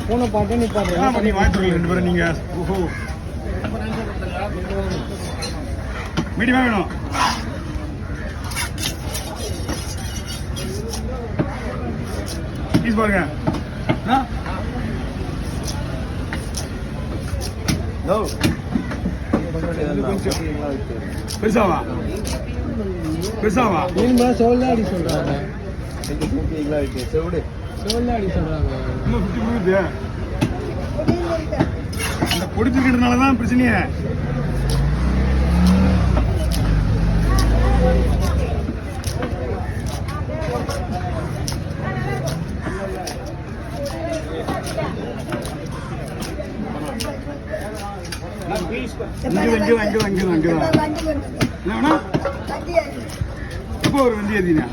போன பாட்டு நீ பாரு நீ வாங்கிட்டு 2 பேரும் நீங்க. ஓஹோ மீடியமா வேணும். பீஸ் பாருங்க. பெருசாவா பெருசாவா செவல்லாடி சொல்றாங்க. செவல்லாடி சொல்றாங்க. இந்த பொடிச்சிருக்கிறதுனாலதான் பிரச்சனையே. அங்கதான் எப்போ ஒரு வண்டி ஏத்தினா